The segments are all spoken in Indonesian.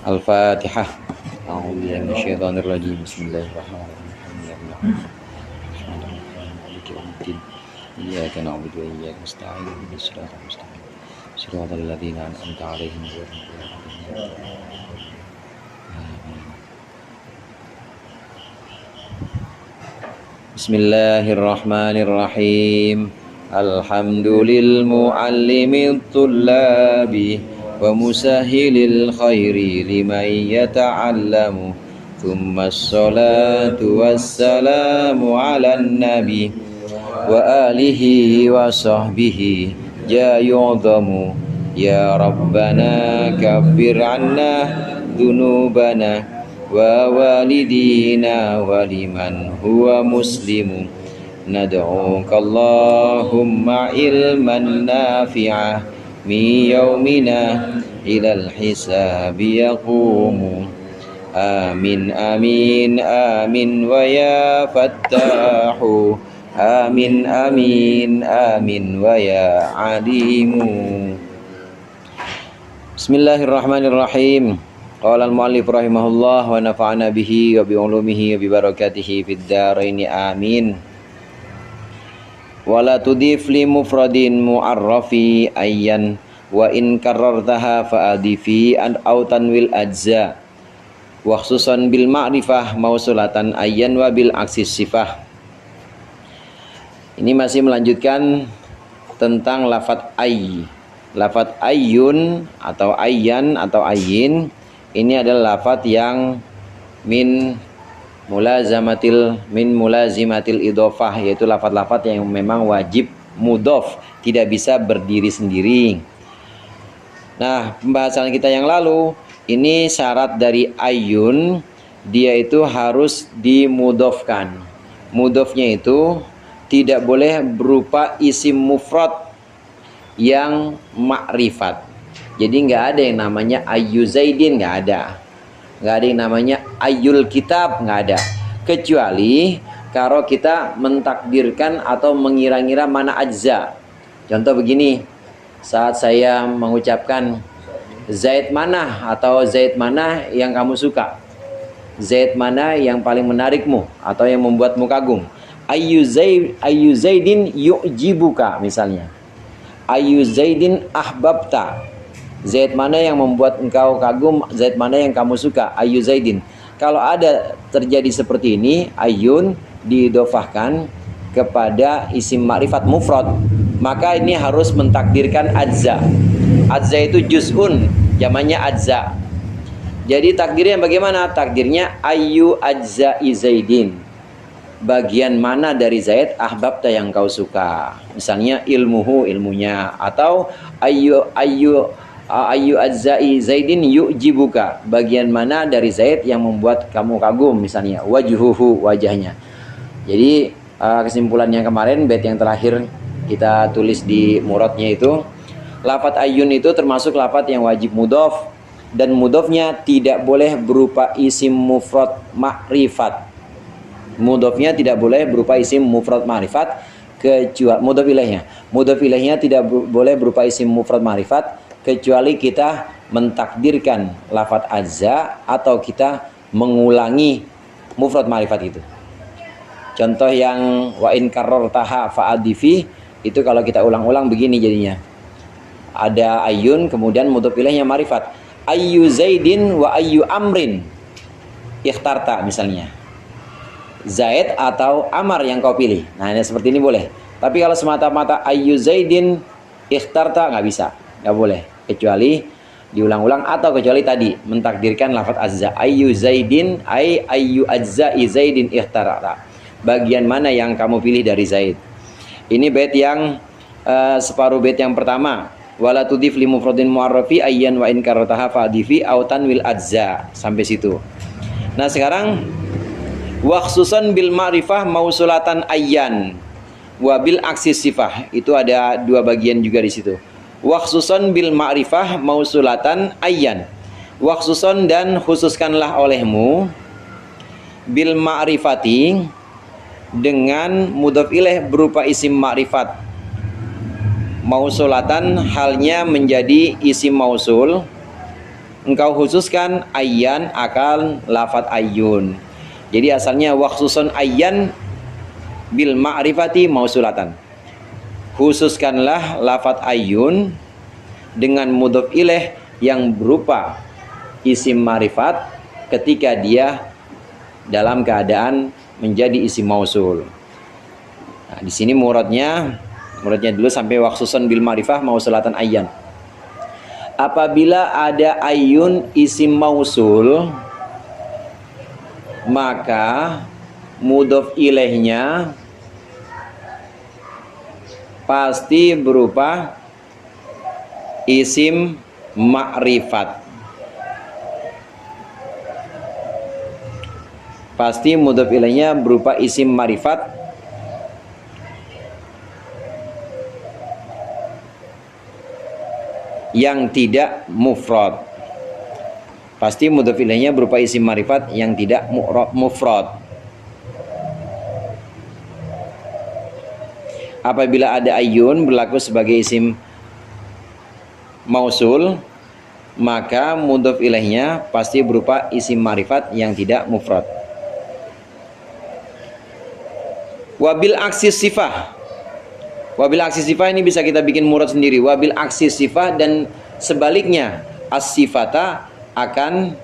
Al-Fatihah. A'udzubillahi minasyaitonir rajim. Bismillahirrahmanirrahim. Maliki yaumiddin. Iyyaka na'budu wa iyyaka nasta'in. Ihdinas siratal mustaqim. Shiratal ladzina an'amta 'alaihim ghairil maghdubi 'alaihim. Bismillahirrahmanirrahim. Alhamdulil muallimit tullabi wa musahhilil khairi liman yata'allamu. Tsummas salatu wassalamu 'alan nabi wa alihi wa sahbihi jayu'dhamu. Ya Rabbana kaffir 'anna dzunubana wa walidina wa liman huwa muslimu. Nad'uka Allahumma ilman nafi'ah mi yaumina ilal hisabi yaqumu. Amin amin amin wa ya fattahu. Amin amin amin wa ya alimu. Bismillahirrahmanirrahim. Qala al-mu'allif rahimahullah wa nafa'ana bihi wa bi ulumihi wa bi barakatihi fid dharain amin. Wala tudif li mufradin mu'arrafi ayyan wa in karartaha fa'adifi an autan wil ajza wa khususan bil ma'rifah mausulatan ayyan wa bil aksis sifah. Ini masih melanjutkan tentang lafadz ay. Lafadz ayyun atau ayyan atau ayyin ini adalah lafadz yang min mulazimatil idhofah, yaitu lafadz-lafadz yang memang wajib mudhof, tidak bisa berdiri sendiri. Nah, pembahasan kita yang lalu ini syarat dari ayyun, dia itu harus dimudhofkan. Mudhofnya itu tidak boleh berupa isim mufrad yang ma'rifat. Jadi nggak ada yang namanya ayyu zaidin, nggak ada. Nggak ada yang namanya ayyul kitab, nggak ada. Kecuali kalau kita mentakdirkan atau mengira-ngira mana ajza. Contoh begini, saat saya mengucapkan Zaid mana atau Zaid mana yang kamu suka, Zaid mana yang paling menarikmu atau yang membuatmu kagum. Ayyu zaidin yu'jibuka misalnya. Ayyu zaidin ahbabta. Zaid mana yang membuat engkau kagum, Zaid mana yang kamu suka, ayyu zaidin. Kalau ada terjadi seperti ini, ayyun didofahkan kepada isim ma'rifat mufrad, maka ini harus mentakdirkan ajza. Ajza itu juz'un, jamannya ajza. Jadi takdirnya bagaimana? Takdirnya ayyu ajza'i zaidin. Bagian mana dari Zaid ahbabta yang kau suka. Misalnya ilmuhu, ilmunya, atau ayyu ajza'i zaidin yu'jibuka, bagian mana dari Zaid yang membuat kamu kagum, misalnya wajhuhu, wajahnya. Jadi kesimpulan yang kemarin, bait yang terakhir kita tulis di muradnya itu, lafadz ayyun itu termasuk lafadz yang wajib mudhof, dan mudhofnya tidak boleh berupa isim mufrad ma'rifat. Mudhofnya tidak boleh berupa isim mufrad ma'rifat, kecuali mudhof ilaihnya tidak boleh berupa isim mufrad ma'rifat, kecuali kita mentakdirkan lafadz ajza atau kita mengulangi mufrad ma'rifat itu. Contoh yang wa in karartaha fa'adifi, itu kalau kita ulang-ulang begini jadinya. Ada ayyun kemudian mudhof ilaihnya ma'rifat. Ayyu zaidin wa ayyu amrin ikhtarta misalnya. Zaid atau Amar yang kau pilih. Nah, ini seperti ini boleh. Tapi kalau semata-mata ayyu zaidin ikhtarta nggak bisa. Nggak boleh, kecuali diulang-ulang atau kecuali tadi mentakdirkan lafadz azza. Ayyu zaidin ayyu ajza'i zaidin ikhtarata. Bagian mana yang kamu pilih dari Zaid. Ini bait yang separuh bait yang pertama. Wala tudif li mufradin mu'arrafi ayyan wa in karataha fa'difi autan wil ajza, sampai situ. Nah, sekarang wa khususan bil ma'rifah mausulatan ayyan wa bil aksis sifah. Itu ada dua bagian juga di situ. Wa khususan bil ma'rifah mausulatan ayyan. Wa khususan, dan khususkanlah olehmu, bil ma'rifati, dengan mudhof ilaih berupa isim ma'rifat, mausulatan halnya menjadi isim mausul, engkau khususkan ayyan akan lafat ayyun. Jadi asalnya waksusun ayyan bil ma'rifati mausulatan. Khususkanlah lafat ayyun dengan mudhof ilaih yang berupa isim ma'rifat ketika dia dalam keadaan menjadi isim mausul. Nah, di sini muradnya dulu sampai waksusun bil ma'rifah mausulatan ayyan. Apabila ada ayyun isim mausul, maka mudhof ilaihnya pasti berupa isim ma'rifat. Pasti mudhof ilaihnya berupa isim ma'rifat yang tidak mufrad. Pasti mudhof ilaihnya berupa isim ma'rifat yang tidak mufrad. Apabila ada ayyun berlaku sebagai isim mausul, maka mudhof ilaihnya pasti berupa isim ma'rifat yang tidak mufrad. Wabil aksis sifah. Wabil aksis sifah ini bisa kita bikin murad sendiri. Wabil aksis sifah, dan sebaliknya as-sifata akan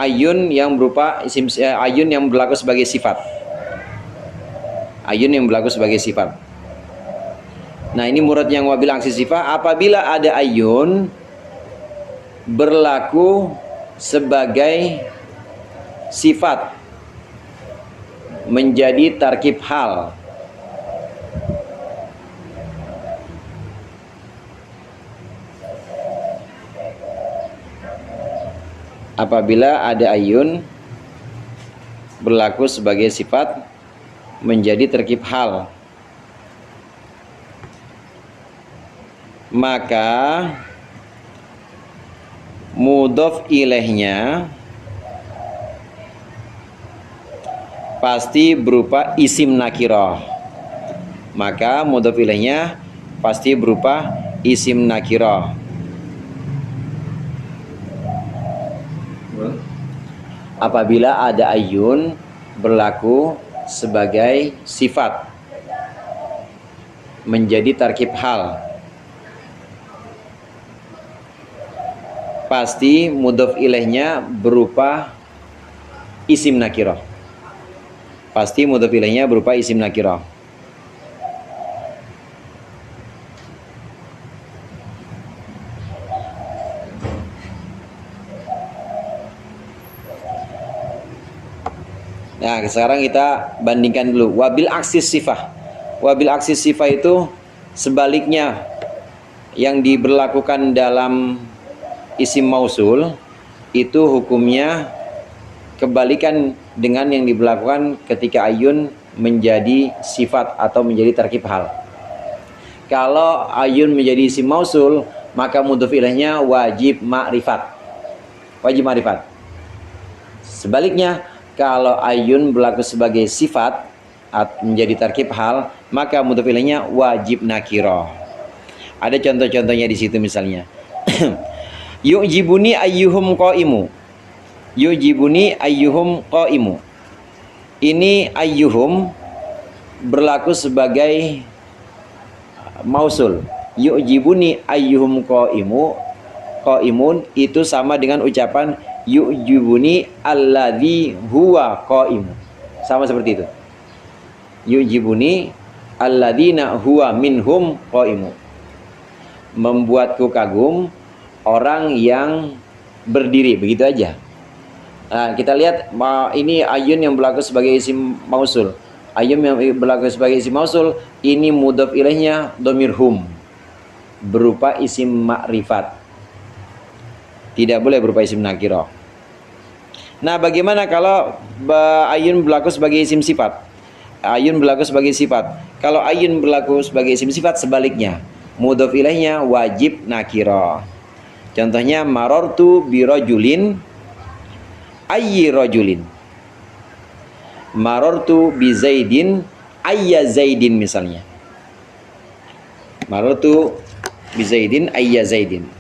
ayyun yang berupa isim ayyun yang berlaku sebagai sifat. Ayyun yang berlaku sebagai sifat. Nah, ini murad yang wabil aksis sifah. Apabila ada ayyun berlaku sebagai sifat menjadi tarkib hal. Apabila ada ayyun berlaku sebagai sifat menjadi tarkib hal, maka mudhof ilaihnya pasti berupa isim nakirah. Maka mudhof ilaihnya pasti berupa isim nakirah. Apabila ada ayyun berlaku sebagai sifat menjadi tarkib hal, pasti mudhof ilaihnya berupa isim nakirah. Pasti mudhof ilaihnya berupa isim nakirah. Nah, sekarang kita bandingkan dulu wabil aksis sifah. Wabil aksis sifah itu sebaliknya yang diberlakukan dalam isim mausul, itu hukumnya kebalikan dengan yang diberlakukan ketika ayyun menjadi sifat atau menjadi tarkib hal. Kalau ayyun menjadi isim mausul, maka mudhof ilaihnya wajib ma'rifat. Wajib ma'rifat. Sebaliknya, kalau ayyun berlaku sebagai sifat menjadi tarkib hal, maka mudhof ilaihnya wajib nakirah. Ada contoh-contohnya di situ misalnya. Yu'jibuni ayyuhum qaimu. Yu'jibuni ayyuhum qaimu. Ini ayyuhum berlaku sebagai mausul. Yu'jibuni ayyuhum qaimu. Qaimun itu sama dengan ucapan yu'jibuni alladzi huwa qaimu. Sama seperti itu. Yu'jibuni alladzina huwa minhum qaimu. Membuatku kagum orang yang berdiri, begitu aja. Nah, kita lihat ini ayyun yang berlaku sebagai isim mausul. Ayyun yang berlaku sebagai isim mausul, ini mudhof ilaihnya dhamir hum, berupa isim ma'rifat. Tidak boleh berupa isim nakirah. Nah, bagaimana kalau ayyun berlaku sebagai isim sifat? Ayyun berlaku sebagai sifat. Kalau ayyun berlaku sebagai isim sifat, sebaliknya mudhof ilaihnya wajib nakirah. Contohnya marartu bi rajulin ayyi rajulin. Marartu bi zaidin ayya zaidin misalnya. Marartu bi zaidin ayya zaidin.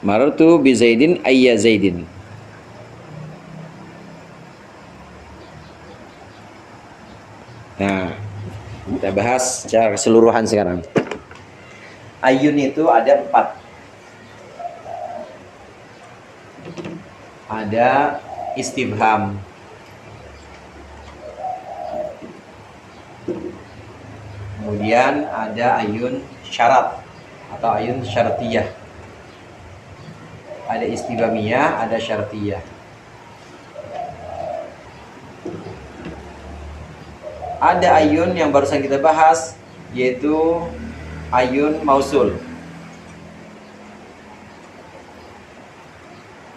Marartu bi Zaidin ayya Zaidin. Nah, kita bahas secara keseluruhan sekarang. Ayun itu ada 4. Ada istifham, kemudian ada ayun syarat atau ayun syartiyah, ada istifhamiyah, ada syartiyah. Ada ayun yang barusan kita bahas, yaitu ayun mausul.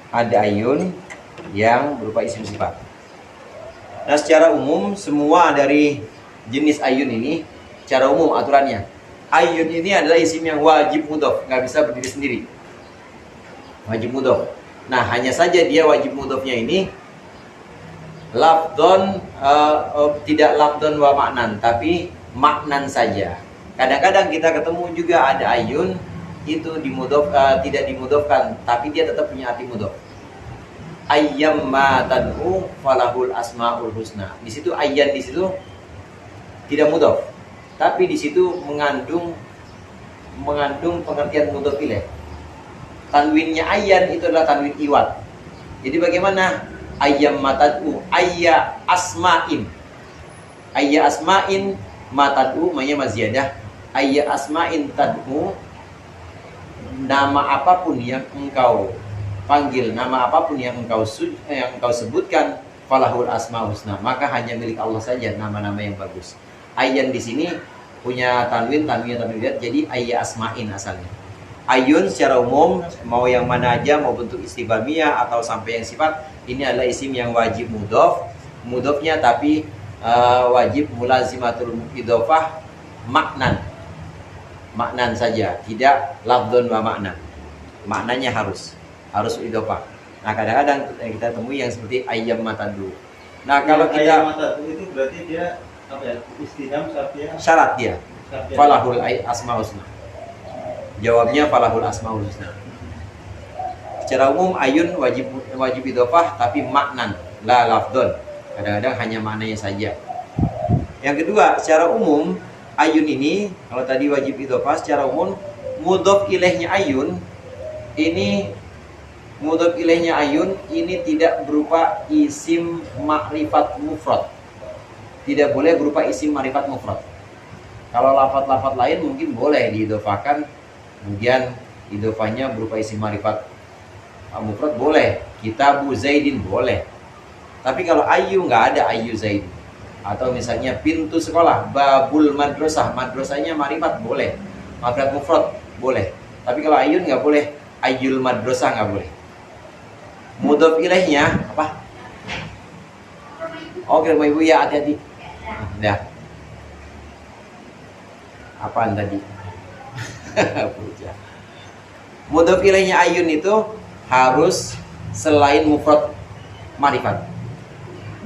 Ada ayun yang berupa isim sifat. Nah, secara umum semua dari jenis ayun ini, secara umum aturannya, ayun ini adalah isim yang wajib mudhof, nggak bisa berdiri sendiri. Wajib mudhof. Nah, hanya saja dia wajib mudhofnya ini lafdon, tidak lafdon wa maknan, tapi maknan saja. Kadang-kadang kita ketemu juga ada ayun itu dimudhof, tidak dimudhofkan, tapi dia tetap punya arti mudhof. Ayyam ma tad'u falahul asmaul husna. Di situ ayyan di situ tidak mudhof, tapi di situ mengandung pengertian mudhof ilaih. Tanwinnya ayyan itu adalah tanwin iwad. Jadi bagaimana? Ayyam ma tad'u ayya asma'in. Ayya asma'in ma tad'u manya maziyadah. Ayya asma'in tad'u, nama apapun yang engkau panggil, nama apapun yang engkau sebutkan, falahul asmaul husna, maka hanya milik Allah saja nama-nama yang bagus. Ayyan di sini punya tanwin jadi ayya asma'in asalnya. Ayun secara umum mau yang mana aja, mau bentuk istifhamiyah atau sampai yang sifat, ini adalah isim yang wajib mudhof. Mudhofnya tapi wajib mulazimatul idhofah maknan saja, tidak lafdhon wa makna. Maknanya harus idhofah. Nah, kadang-kadang kita temui yang seperti ayyam matadu. Nah, kalau kita ayyam matadu itu berarti dia apa ya? Istifham syarat dia. Falahul asmaul husna. Jawabnya falahul asmaul husna. Secara umum ayun wajib idhofah tapi maknan, la lafdhon. Kadang-kadang hanya maknanya saja. Yang kedua, secara umum ayun ini kalau tadi wajib idhofah, secara umum mudhof ilaihnya ayun ini tidak berupa isim ma'rifat mufrad. Tidak boleh berupa isim ma'rifat mufrad. Kalau lafaz-lafaz lain mungkin boleh diidhofahkan, kemudian idhofahnya berupa isim ma'rifat mufrad boleh. Kitabu Zaidin boleh. Tapi kalau ayu nggak ada ayu Zaidin. Atau misalnya pintu sekolah, babul madrasah, madrasahnya ma'rifat boleh. Ma'rifat mufrad boleh. Tapi kalau ayun nggak boleh, ayul madrasah nggak boleh. Mudhof ilaihnya apa? Oke, Ibu ya, hati-hati. Nah. Apaan tadi? Mudhof ilaihnya ayun itu harus selain mufrad ma'rifat.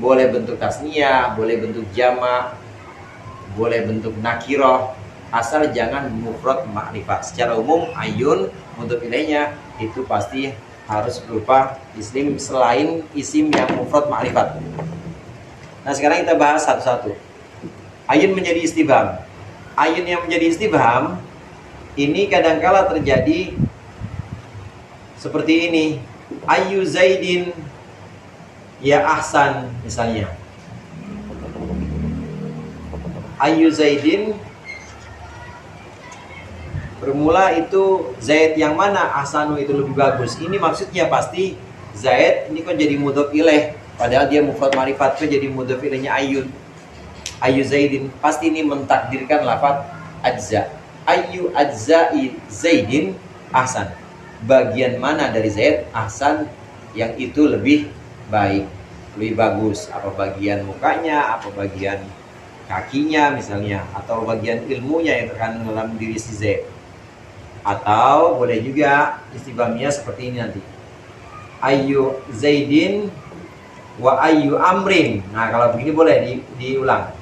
Boleh bentuk tasniyah, boleh bentuk jamak, boleh bentuk nakirah, asal jangan mufrad ma'rifat. Secara umum ayun mudhof ilaihnya itu pasti harus berupa isim selain isim yang mufrad ma'rifat. Nah, sekarang kita bahas satu-satu. Ayun menjadi istifham. Ayun yang menjadi istifham ini kadangkala terjadi seperti ini. Ayu Zaidin ya ahsan misalnya. Ayu Zaidin bermula itu Zaid yang mana, ahsanu itu lebih bagus. Ini maksudnya pasti Zaid ini kok jadi mudhof ilaih, padahal dia mufrad ma'rifat, kok jadi mudhof ilaihnya ayun. Ayu Zaidin pasti ini mentakdirkan lafaz ajza. Ayu ajza'i Zaidin ahsan. Bagian mana dari Zaid ahsan yang itu lebih baik, lebih bagus. Apa bagian mukanya, apa bagian kakinya misalnya, atau bagian ilmunya yang terkandung dalam diri si Zaid. Atau boleh juga istifhamnya seperti ini nanti. Ayu Zaidin wa ayu amrin. Nah, kalau begini boleh diulang.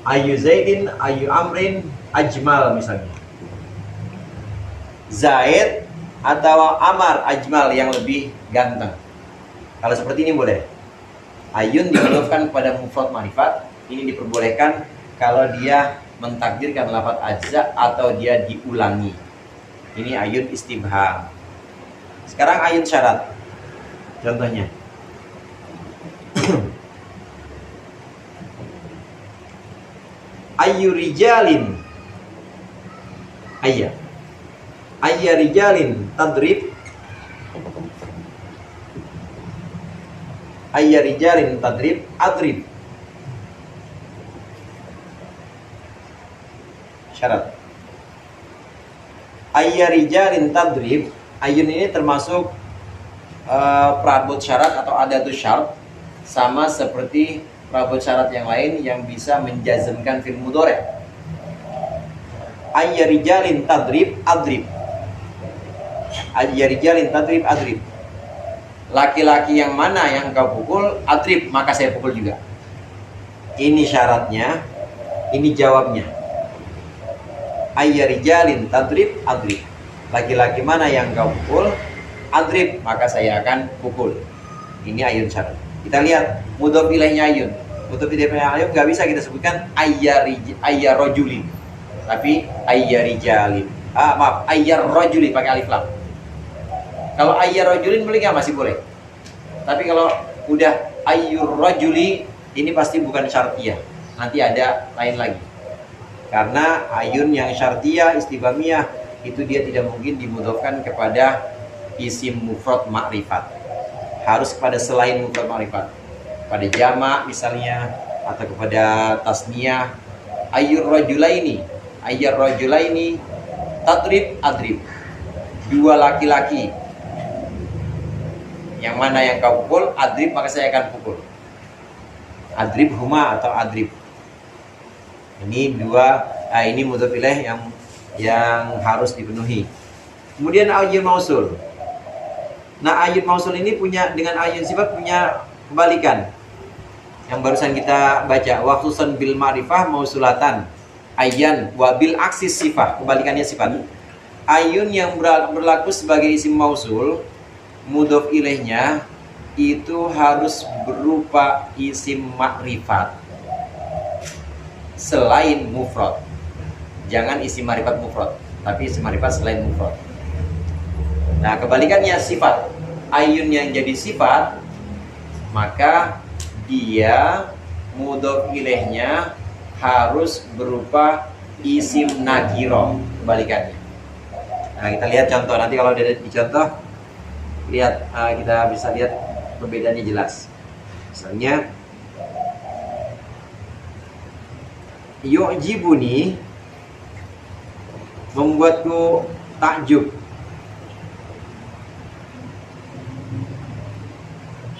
Ayu Zaidin, ayu amrin ajmal misalnya. Zaid atau Amar Ajmal yang lebih ganteng. Kalau seperti ini boleh. Ayun dimudofkan kepada mufrad ma'rifat. Ini diperbolehkan kalau dia mentakdirkan lafaz ajza atau dia diulangi. Ini ayun istibham. Sekarang ayun syarat. Contohnya. Ayyu rijalin. Ayya rijalin tadrib. Ayya rijalin tadrib adrib. Syarat. Ayya rijalin tadrib. Ayun ini termasuk perabot syarat atau adatus syarat, sama seperti perabot syarat yang lain yang bisa menjazmkan fi'il mudhari'. Ayya rijalin tadrib adrib. Ayya rijalin tadrib adrib. Laki-laki yang mana yang kau pukul, adrib, maka saya pukul juga. Ini syaratnya, ini jawabnya. Ayya rijalin tadrib adrib. Laki-laki mana yang kau pukul, adrib, maka saya akan pukul. Ini ayun syarat. Kita lihat mudhof ilaihnya ayun. Mudhof ilaihnya ayun nggak bisa kita sebutkan ayya rajulin, tapi ayya rijalin. Maaf, ayya rajulin pakai alif lam. Kalau ayya rajulin boleh nggak? Masih boleh. Tapi kalau udah ayyur rajuli, ini pasti bukan syartiyah. Nanti ada lain lagi. Karena ayun yang syartiyah, istibhamiyah, itu dia tidak mungkin dimudhofkan kepada isim mufrad ma'rifat. Harus kepada selain mufrad ma'rifat. Pada jamak misalnya, atau kepada tasniyah. Ayyur rajulaini, ayyur rajulaini tadrib adrib. Dua laki-laki. Yang mana yang kau pukul, adrib, maka saya akan pukul. Adrib huma atau adrib. Ini ini mudhof ilaih yang harus dipenuhi. Kemudian ayun mausul. Nah, ayun mausul ini punya dengan ayun sifat punya kebalikan. Yang barusan kita baca, wa khususan bil ma'rifah mausulatan. Ayyan wa bil aksis sifat, kebalikannya sifat. Ayun yang berlaku sebagai isim mausul, mudhof ilaihnya itu harus berupa isim ma'rifat selain mufrad. Jangan isim ma'rifat mufrad, tapi isim ma'rifat selain mufrad. Nah, kebalikannya sifat. Ayun yang jadi sifat, maka dia mudhof ilaihnya harus berupa isim nakiro, kebalikannya. Nah, kita lihat contoh. Nanti kalau ada di contoh, lihat, kita bisa lihat perbedaannya jelas. Misalnya yu'jibuni, membuatku takjub.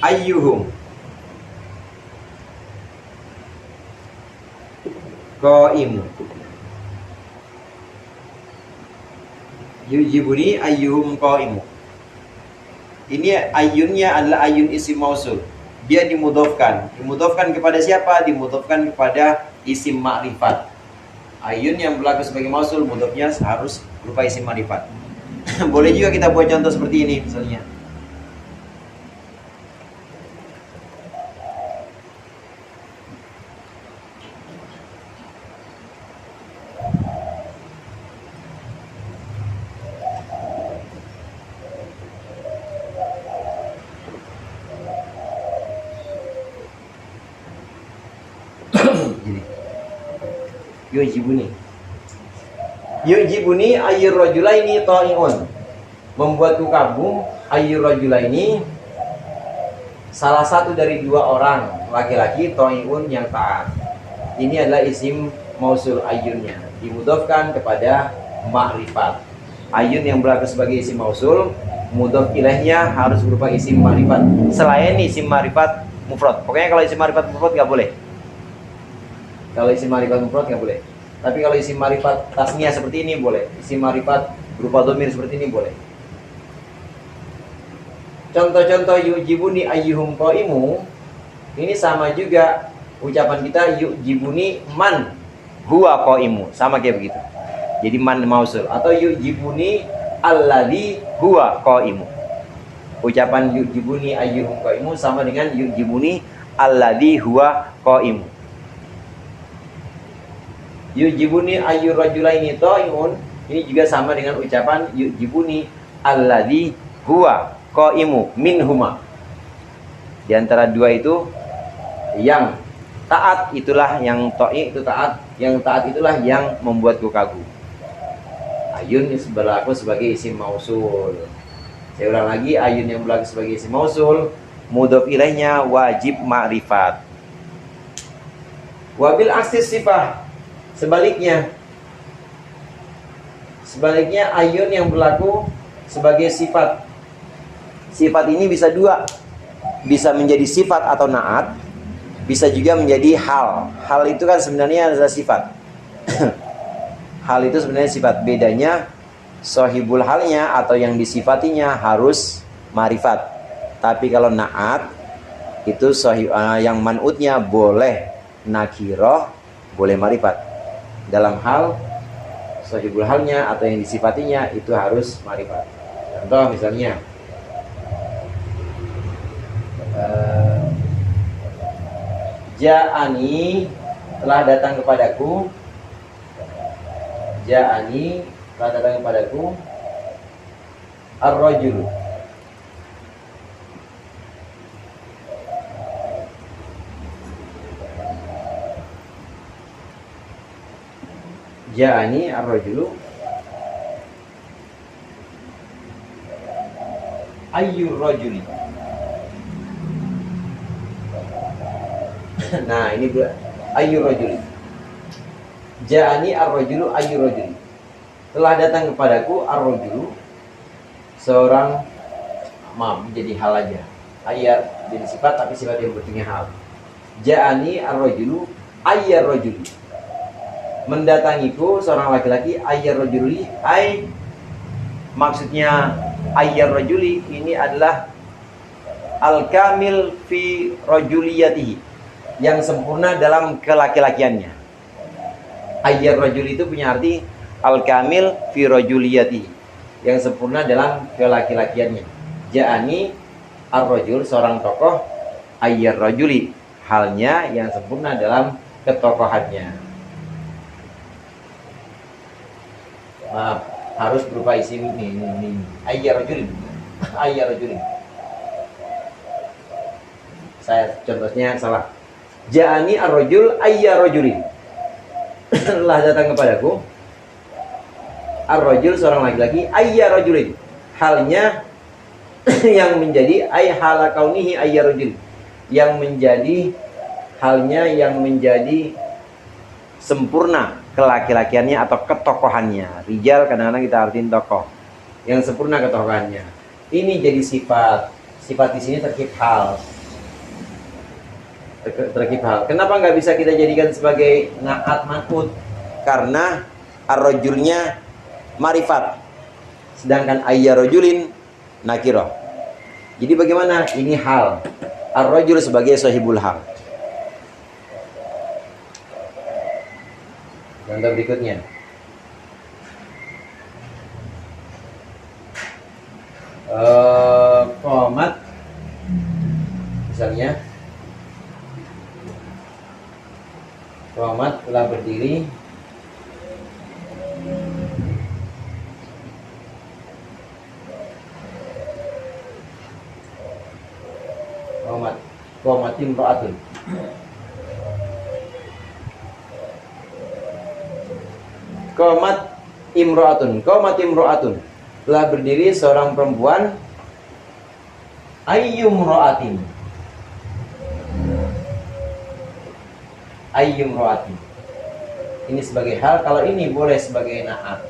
Ayyuhum qaimu. Yu'jibuni ayyuhum qaimu. Ini ayunnya adalah ayun isim mausul. Dia dimudhofkan. Dimudhofkan kepada siapa? Dimudhofkan kepada isim ma'rifat. Ayun yang berlaku sebagai mausul, mudhofnya harus berupa isim ma'rifat. Boleh juga kita buat contoh seperti ini misalnya. Yu'jibuni. Yu'jibuni ayyur rajulaini ta'i'un. Membuatku kagum ayyur rajulaini, salah satu dari dua orang laki-laki ta'i'un yang taat. Ini adalah isim mausul ayunnya, dimudhofkan kepada ma'rifat. Ayun yang berlaku sebagai isim mausul, mudhof ilaihnya harus berupa isim ma'rifat selain isim ma'rifat mufrad. Pokoknya kalau isim ma'rifat mufrad nggak boleh. Kalau isim ma'rifat mufrad nggak boleh. Tapi kalau isim ma'rifat tasniyah seperti ini boleh. Isim ma'rifat berupa dhamir seperti ini boleh. Contoh-contoh yu'jibuni ayyuhum qaimu, ini sama juga ucapan kita yu'jibuni man huwa qaimu, sama kayak begitu. Jadi man mausul. Atau yu'jibuni alladzi huwa qaimu. Ucapan yujibuni ayyuhum qaimu sama dengan yujibuni alladzi huwa qaimu. Yujibuni ayyur rajulaini qaimun, ini juga sama dengan ucapan yujibuni alladzi huwa qaimu minhuma. Di antara dua itu yang taat itulah yang ta'i itu taat, yang taat itulah yang membuatku kagum. Ayun berlaku sebagai isim mausul. Saya ulang lagi, ayun yang berlaku sebagai isim mausul, mudhof ilaihnya wajib ma'rifat. Wabil aksis sifah, sebaliknya ayun yang berlaku sebagai sifat. Sifat ini bisa dua, bisa menjadi sifat atau naat, bisa juga menjadi hal. Hal itu kan sebenarnya adalah sifat. Hal itu sebenarnya sifat. Bedanya sohibul halnya atau yang disifatinya harus ma'rifat. Tapi kalau naat itu yang man'utnya boleh nakiroh, boleh ma'rifat. Dalam hal sohibul halnya atau yang disifatinya itu harus ma'rifat. Contoh misalnya Ja'ani telah datang kepadaku. Ja'ani telah datang kepadaku ar-rajul. Ja'ani ar-rajul ayyur rajuli. Nah, ini ayyur rajuli. Ja'ani ar-rajulu ayyur rajuli. Telah datang kepadaku ar-rajulu, seorang, maaf jadi hal aja. Ayat jadi sifat tapi sifat yang bentuknya hal. Ja'ani ar-rajulu ayyur rajuli. Mendatangiku seorang laki-laki ayyur rajuli, maksudnya ayyur rajuli ini adalah al-kamil fi rajuliyatihi, yang sempurna dalam kelaki-lakiannya. Ayyur rajuli itu punya arti al-kamil fi rajuliyatihi, yang sempurna dalam kelaki-lakiannya. Ja'ani ar-rajul, seorang tokoh, ayyur rajuli, halnya yang sempurna dalam ketokohannya. Maaf, harus berupa isim ini. Ayyur rajulin. Ayyur rajulin. Saya contohnya salah. Ja'ani ar-rajul ayyur rajulin. Telah datang kepadaku ar-rajul, seorang laki-laki, ayyur rajulin, halnya yang menjadi hala kaunihi ayyur rajul, yang menjadi halnya yang menjadi sempurna kelaki-lakiannya atau ketokohannya. Rijal kadang-kadang kita artiin tokoh, yang sempurna ketokohannya. Ini jadi sifat. Sifat di sini terkip hal. Terkip hal. Kenapa nggak bisa kita jadikan sebagai naat man'ut? Karena ar-rajulnya marifat, sedangkan ayyur rajulin nakiroh. Jadi bagaimana? Ini hal. Ar-rajul sebagai sahibul hal. Contoh berikutnya. Qomat, misalnya Qomat telah berdiri Qomat imra'atun. Qomat imra'atun telah berdiri seorang perempuan. Ayyumra'atin. Ayyumra'atin. Ini sebagai hal, kalau ini boleh sebagai naat.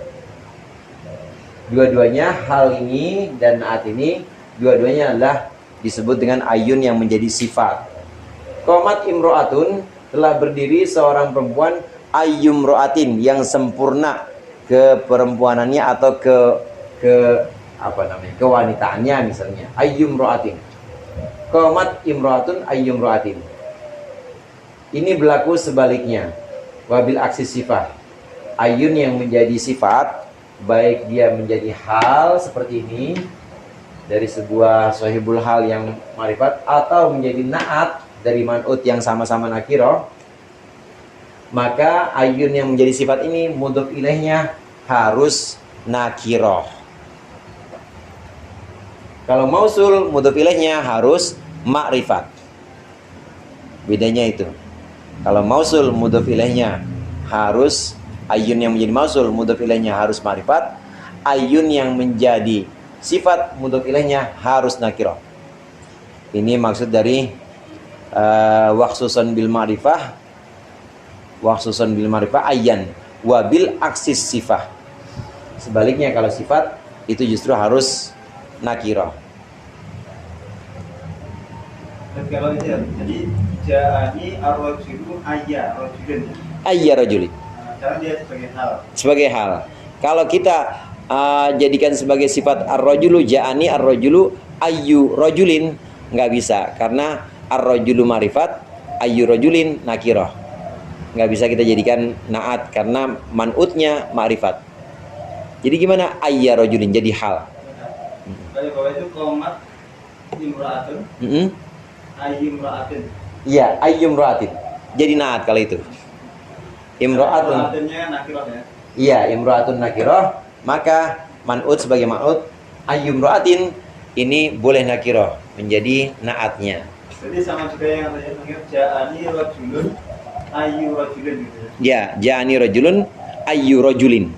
Dua-duanya, hal ini dan naat ini, dua-duanya adalah disebut dengan ayun yang menjadi sifat. Qomat imro'atun, telah berdiri seorang perempuan, ayyumro'atin, yang sempurna keperempuanannya atau kewanitaannya misalnya. Ayyumro'atin. Qomat imro'atun ayyumro'atin. Ini berlaku sebaliknya. Wabil aksis sifat. Ayun yang menjadi sifat baik dia menjadi hal seperti ini dari sebuah sahibul hal yang ma'rifat, atau menjadi na'at dari man'ut yang sama-sama nakiroh, maka ayun yang menjadi sifat ini mudhof ilaihnya harus nakiroh. Kalau mausul, mudhof ilaihnya harus ma'rifat. Bedanya itu. Kalau mausul, mudhof ilaihnya harus, ayun yang menjadi mausul, mudhof ilaihnya harus ma'rifat. Ayun yang menjadi sifat, mudhof ilaihnya harus nakiroh. Ini maksud dari waksuson bil ma'rifah, waksuson bil ma'rifah ayyan wabil aksis sifah. Sebaliknya kalau sifat itu justru harus nakiroh. Dan kalau itu jadi ja'ani ar-rajulu ayya rajulin. Ayya rajulin. Karena dia sebagai hal. Sebagai hal. Kalau kita jadikan sebagai sifat ar-rajulu, ja'ani ar-rajulu ayyu rajulin, nggak bisa, karena ar-rajulu ma'rifat, ayyu rajulin nakiroh. Nggak bisa kita jadikan na'at karena man'utnya ma'rifat. Jadi gimana? Ayya rajulin jadi hal. Kalau bawah itu komat imra'atun. Ayyimra'atin. Iya, ayyumra'atin. Jadi na'at kalau itu. Imra'atun. Imra'atinnya nakiroh ya. Iya, imra'atun nakiroh, maka man'ut sebagai man'ut, ayyumra'atin ini boleh nakiroh menjadi na'atnya. Jadi sama juga yang tadi panggil ja'ani rajulun ayyu rajulin gitu. Ya, ja'ani rajulun ayyu rajulin.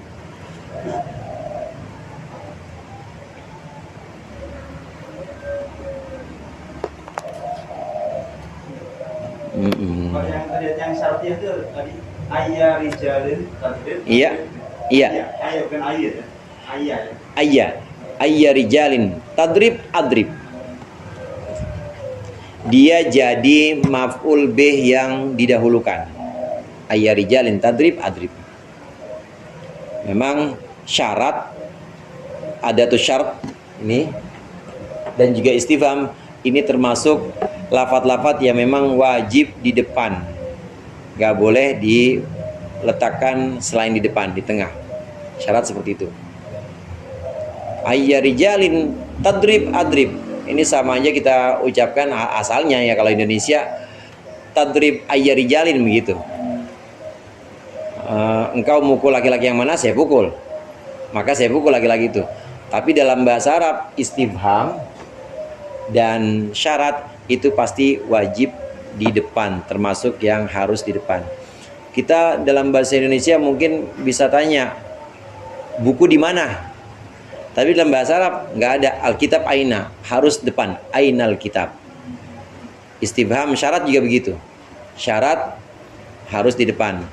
Kalau yang tadi yang syaratnya itu tadi ayya rijalin tadrib. Iya. Iya. Ayya bukan ayya ya. Ayya. Ayya. Ayya rijalin tadrib adrib. Dia jadi maf'ul bih yang didahulukan. Ayya rijalin tadrib adrib. Memang syarat, ada tuh syarat ini, dan juga istifham ini termasuk lafat-lafat yang memang wajib di depan, gak boleh diletakkan selain di depan, di tengah. Syarat seperti itu. Ayya rijalin tadrib adrib, ini sama aja kita ucapkan asalnya ya, kalau Indonesia tadrib ayya rijalin begitu. Engkau mukul laki-laki yang mana, saya pukul, maka saya pukul laki-laki itu. Tapi dalam bahasa Arab istifham dan syarat itu pasti wajib di depan, termasuk yang harus di depan. Kita dalam bahasa Indonesia mungkin bisa tanya, buku di mana? Tapi dalam bahasa Arab nggak ada, Alkitab aina, harus depan, ainal kitab. Istifham syarat juga begitu, syarat harus di depan.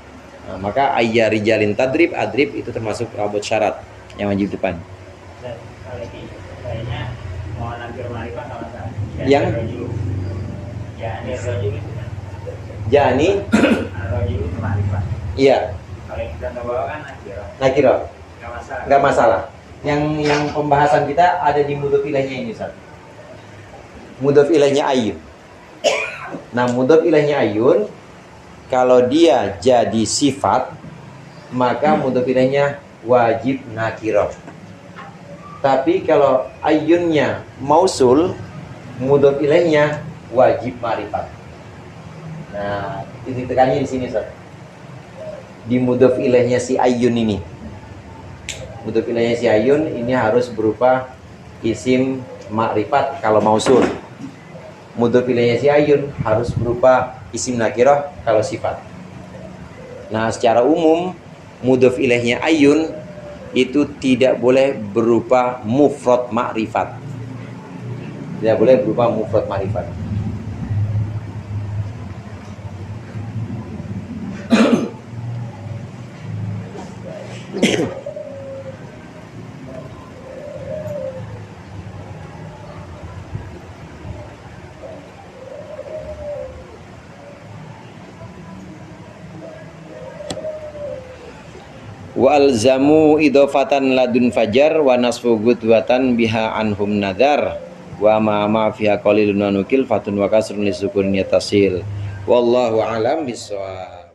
Nah, maka ayya rijalin tadrib adrib itu termasuk rabot syarat yang wajib di depan. Dan kayaknya mau nampil ma'rifat sama saya. Yang Jani rajul itu ma'rifat. iya, Kalau yang kita bawa kan nakiro, nggak masalah. nggak masalah. Yang pembahasan kita ada di mudhof ilaihnya ini, Ustaz. Mudhof ilaihnya ayun. Nah, mudhof ilaihnya ayun kalau dia jadi sifat, maka mudhof ilaihnya wajib nakiroh. Tapi kalau ayunnya mausul, mudhof ilaihnya wajib ma'rifat. Nah, titik tekannya di sini, Ustaz. Di mudhof ilaihnya si ayun ini. Mudhof ilaihnya si ayun ini harus berupa isim ma'rifat kalau mausul. Mudhof ilaihnya si ayun harus berupa isim nakirah kalau sifat. Nah, secara umum mudhof ilaihnya ayun itu tidak boleh berupa mufrad ma'rifat. Tidak boleh berupa mufrad ma'rifat. Wa alzamu idofatan ladun fajar wa nasfu gudwatan biha anhum nadar wa ma fiha qalilun wa nukil fatun wa kasrun lisukun yatasil wallahu alam bisawab.